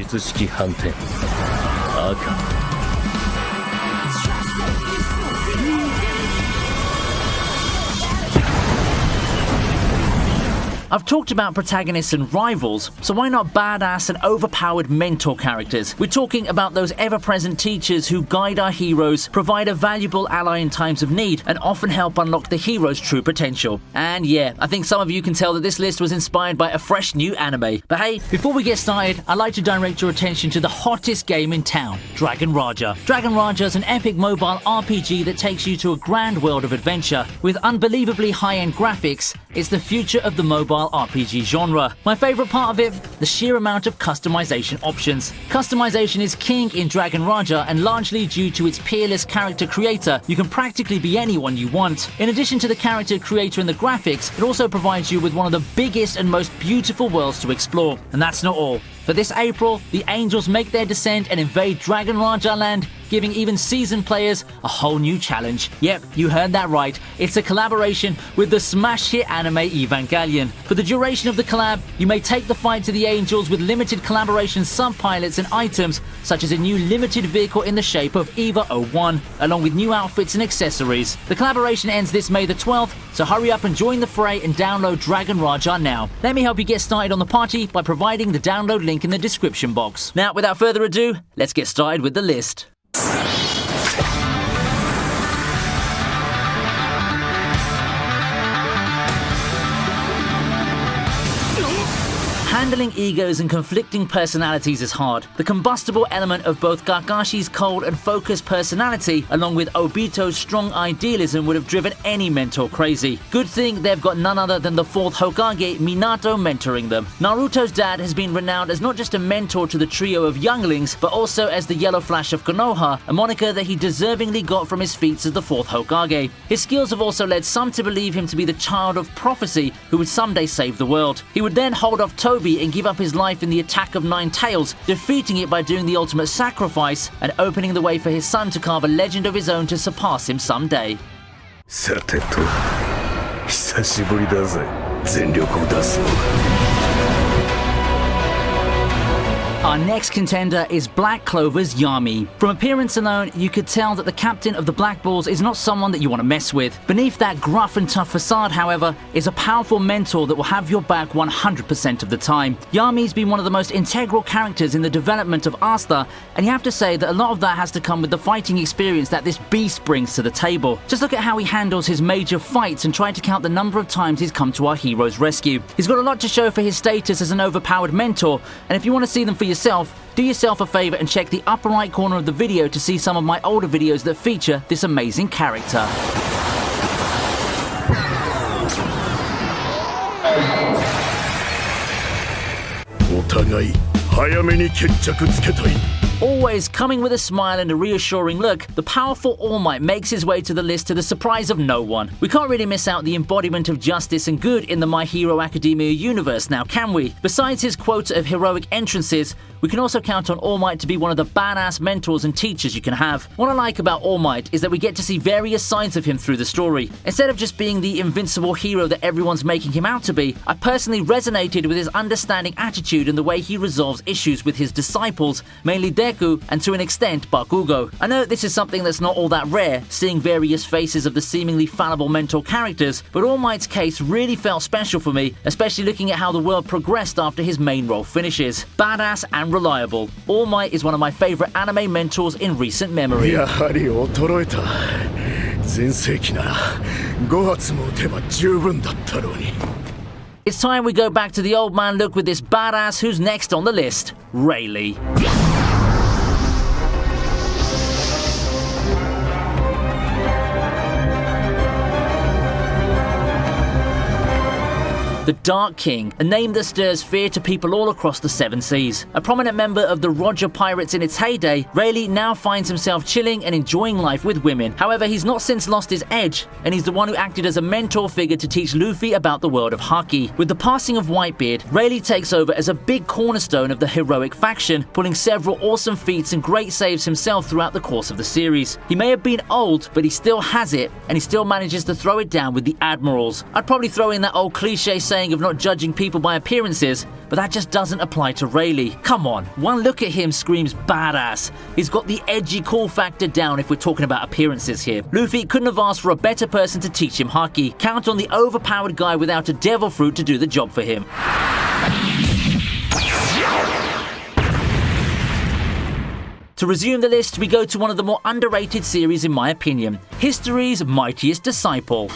術式反転赤 I've talked about protagonists and rivals, so why not badass and overpowered mentor characters? We're talking about those ever-present teachers who guide our heroes, provide a valuable ally in times of need, and often help unlock the hero's true potential. And yeah, I think some of you can tell that this list was inspired by a fresh new anime. But hey, before we get started, I'd like to direct your attention to the hottest game in town, Dragon Raja. Dragon Raja is an epic mobile RPG that takes you to a grand world of adventure. With unbelievably high-end graphics, it's the future of the mobile RPG genre. My favorite part of it, the sheer amount of customization options. Customization is king in Dragon Raja, and largely due to its peerless character creator, you can practically be anyone you want. In addition to the character creator and the graphics, it also provides you with one of the biggest and most beautiful worlds to explore. And that's not all. For this April, the Angels make their descent and invade Dragon Raja land, giving even seasoned players a whole new challenge. Yep, you heard that right. It's a collaboration with the smash hit anime Evangelion. For the duration of the collab, you may take the fight to the Angels with limited collaboration sub-pilots and items, such as a new limited vehicle in the shape of EVA 01, along with new outfits and accessories. The collaboration ends this May the 12th, so hurry up and join the fray and download Dragon Raja now. Let me help you get started on the party by providing the download link in the description box. Now, without further ado, let's get started with the list. Handling egos and conflicting personalities is hard. The combustible element of both Kakashi's cold and focused personality, along with Obito's strong idealism, would have driven any mentor crazy. Good thing they've got none other than the 4th Hokage, Minato, mentoring them. Naruto's dad has been renowned as not just a mentor to the trio of younglings, but also as the Yellow Flash of Konoha, a moniker that he deservingly got from his feats as the 4th Hokage. His skills have also led some to believe him to be the child of prophecy who would someday save the world. He would then hold off Toby and give up his life in the attack of 9 Tails, defeating it by doing the ultimate sacrifice and opening the way for his son to carve a legend of his own to surpass him someday. さてと、久しぶりだぜ。全力を出す。 Our next contender is Black Clover's Yami. From appearance alone, you could tell that the captain of the Black Bulls is not someone that you want to mess with. Beneath that gruff and tough facade, however, is a powerful mentor that will have your back 100% of the time. Yami's been one of the most integral characters in the development of Asta, and you have to say that a lot of that has to come with the fighting experience that this beast brings to the table. Just look at how he handles his major fights and try to count the number of times he's come to our hero's rescue. He's got a lot to show for his status as an overpowered mentor, and if you want to see them for yourself, do yourself a favor and check the upper right corner of the video to see some of my older videos that feature this amazing character. Always coming with a smile and a reassuring look, the powerful All Might makes his way to the list to the surprise of no one. We can't really miss out the embodiment of justice and good in the My Hero Academia universe now, can we? Besides his quota of heroic entrances, we can also count on All Might to be one of the badass mentors and teachers you can have. What I like about All Might is that we get to see various sides of him through the story. Instead of just being the invincible hero that everyone's making him out to be, I personally resonated with his understanding attitude and the way he resolves issues with his disciples, mainly Deku and to an extent Bakugo. I know this is something that's not all that rare, seeing various faces of the seemingly fallible mentor characters, but All Might's case really felt special for me, especially looking at how the world progressed after his main role finishes. Badass and reliable, All Might is one of my favorite anime mentors in recent memory. やはり衰えた。全盛期なら5発も撃てば十分だったろうに。 It's time we go back to the old man look with this badass who's next on the list, Rayleigh. The Dark King, a name that stirs fear to people all across the Seven Seas. A prominent member of the Roger Pirates in its heyday, Rayleigh now finds himself chilling and enjoying life with women. However, he's not since lost his edge, and he's the one who acted as a mentor figure to teach Luffy about the world of Haki. With the passing of Whitebeard, Rayleigh takes over as a big cornerstone of the heroic faction, pulling several awesome feats and great saves himself throughout the course of the series. He may have been old, but he still has it, and he still manages to throw it down with the Admirals. I'd probably throw in that old cliche saying saying of not judging people by appearances, but that just doesn't apply to Rayleigh. Come on, one look at him screams badass. He's got the edgy cool factor down if we're talking about appearances here. Luffy couldn't have asked for a better person to teach him haki. Count on the overpowered guy without a devil fruit to do the job for him. To resume the list, we go to one of the more underrated series in my opinion, history's mightiest disciple.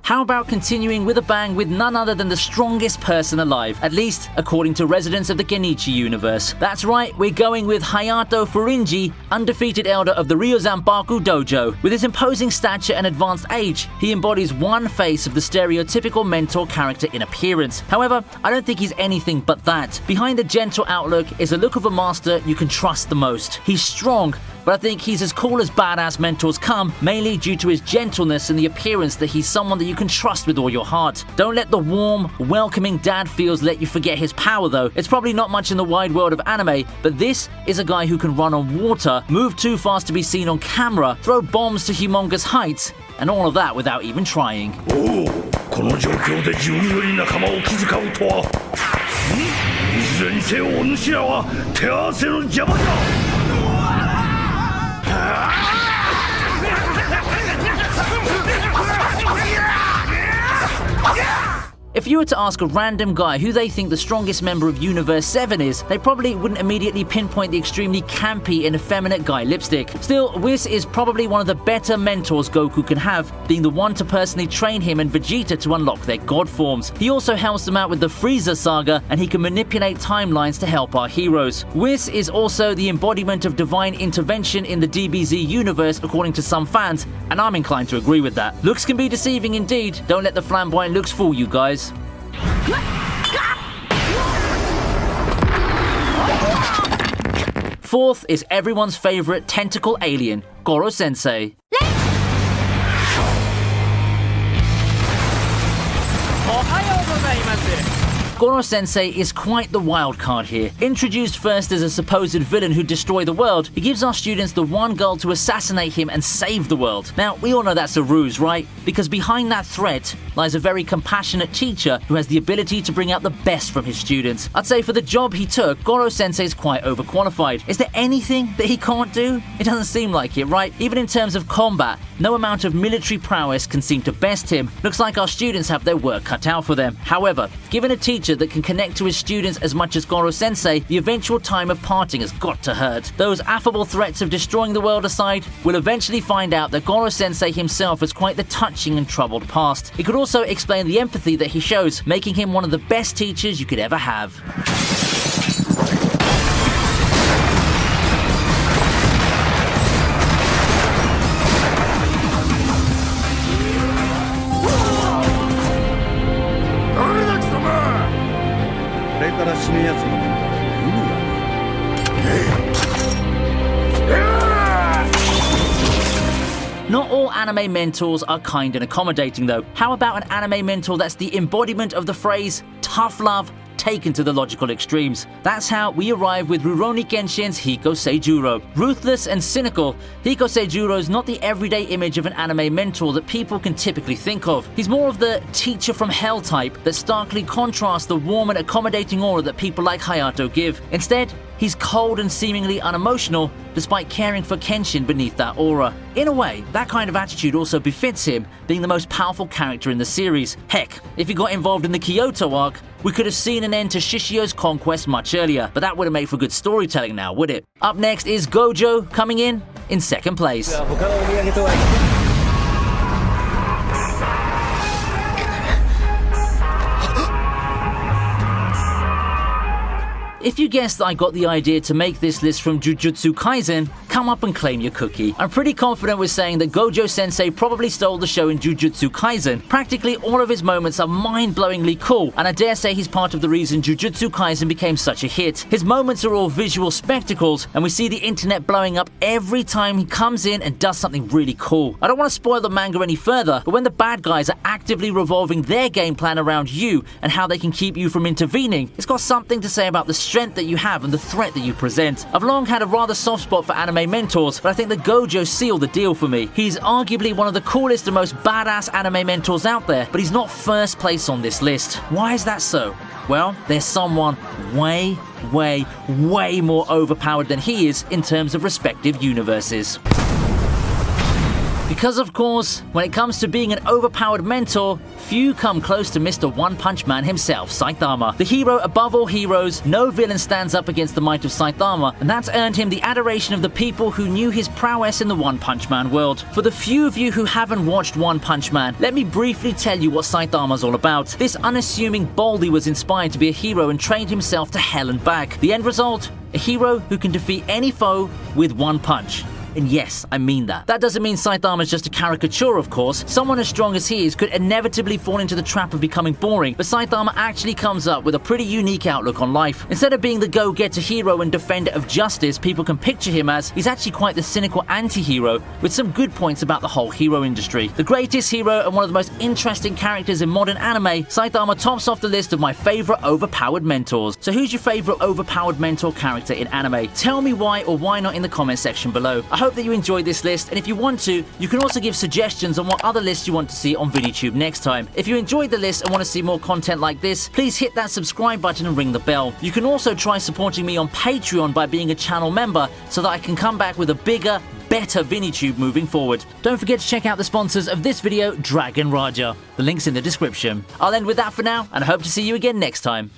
How about continuing with a bang with none other than the strongest person alive, at least according to residents of the Genichi universe. That's right, we're going with Hayato Furenji, undefeated elder of the Ryuzanbaku Dojo. With his imposing stature and advanced age, he embodies one face of the stereotypical mentor character in appearance. However, I don't think he's anything but that. Behind the gentle outlook is a look of a master you can trust the most. He's strong, but I think he's as cool as badass mentors come, mainly due to his gentleness and the appearance that he's someone that you can trust with all your heart. Don't let the warm, welcoming dad feels let you forget his power though. It's probably not much in the wide world of anime, but this is a guy who can run on water, move too fast to be seen on camera, throw bombs to humongous heights, and all of that without even trying. If you were to ask a random guy who they think the strongest member of Universe 7 is, they probably wouldn't immediately pinpoint the extremely campy and effeminate guy lipstick. Still, Whis is probably one of the better mentors Goku can have, being the one to personally train him and Vegeta to unlock their god forms. He also helps them out with the Frieza saga, and he can manipulate timelines to help our heroes. Whis is also the embodiment of divine intervention in the DBZ universe according to some fans, and I'm inclined to agree with that. Looks can be deceiving indeed, don't let the flamboyant looks fool you guys. Fourth is everyone's favorite tentacle alien, Koro-sensei. Koro-sensei is quite the wild card here. Introduced first as a supposed villain who'd destroy the world, he gives our students the one goal to assassinate him and save the world. Now, we all know that's a ruse, right? Because behind that threat lies a very compassionate teacher who has the ability to bring out the best from his students. I'd say for the job he took, Koro-sensei is quite overqualified. Is there anything that he can't do? It doesn't seem like it, right? Even in terms of combat, no amount of military prowess can seem to best him. Looks like our students have their work cut out for them. However, given a teacher that can connect to his students as much as Koro-sensei, the eventual time of parting has got to hurt. Those affable threats of destroying the world aside, we'll eventually find out that Koro-sensei himself has quite the touching and troubled past. It could also explain the empathy that he shows, making him one of the best teachers you could ever have. Not all anime mentors are kind and accommodating though. How about an anime mentor that's the embodiment of the phrase tough love taken to the logical extremes? That's how we arrive with Rurouni Kenshin's Hiko Seijuro. Ruthless and cynical, Hiko Seijuro is not the everyday image of an anime mentor that people can typically think of. He's more of the teacher from hell type that starkly contrasts the warm and accommodating aura that people like Hayato give. Instead, he's cold and seemingly unemotional, despite caring for Kenshin beneath that aura. In a way, that kind of attitude also befits him, being the most powerful character in the series. Heck, if he got involved in the Kyoto arc, we could have seen an end to Shishio's conquest much earlier, but that would have made for good storytelling now, would it? Up next is Gojo, coming in second place. If you guessed that I got the idea to make this list from Jujutsu Kaisen, come up and claim your cookie. I'm pretty confident with saying that Gojo Sensei probably stole the show in Jujutsu Kaisen. Practically all of his moments are mind-blowingly cool, and I dare say he's part of the reason Jujutsu Kaisen became such a hit. His moments are all visual spectacles, and we see the internet blowing up every time he comes in and does something really cool. I don't want to spoil the manga any further, but when the bad guys are actively revolving their game plan around you and how they can keep you from intervening, it's got something to say about the strength that you have and the threat that you present. I've long had a rather soft spot for anime mentors, but I think that Gojo sealed the deal for me. He's arguably one of the coolest and most badass anime mentors out there, but he's not first place on this list. Why is that so? Well, there's someone way more overpowered than he is in terms of respective universes. Because of course, when it comes to being an overpowered mentor, few come close to Mr. One Punch Man himself, Saitama. The hero above all heroes, no villain stands up against the might of Saitama, and that's earned him the adoration of the people who knew his prowess in the One Punch Man world. For the few of you who haven't watched One Punch Man, let me briefly tell you what Saitama's all about. This unassuming baldy was inspired to be a hero and trained himself to hell and back. The end result? A hero who can defeat any foe with one punch. And yes, I mean that. That doesn't mean Saitama's just a caricature, of course. Someone as strong as he is could inevitably fall into the trap of becoming boring, but Saitama actually comes up with a pretty unique outlook on life. Instead of being the go-getter hero and defender of justice people can picture him as, he's actually quite the cynical anti-hero with some good points about the whole hero industry. The greatest hero and one of the most interesting characters in modern anime, Saitama tops off the list of my favorite overpowered mentors. So who's your favorite overpowered mentor character in anime? Tell me why or why not in the comment section below. I hope that you enjoyed this list, and if you want to, you can also give suggestions on what other lists you want to see on ViniiTube next time. If you enjoyed the list and want to see more content like this, please hit that subscribe button and ring the bell. You can also try supporting me on Patreon by being a channel member so that I can come back with a bigger, better ViniiTube moving forward. Don't forget to check out the sponsors of this video, Dragon Raja. The link's in the description. I'll end with that for now, and I hope to see you again next time.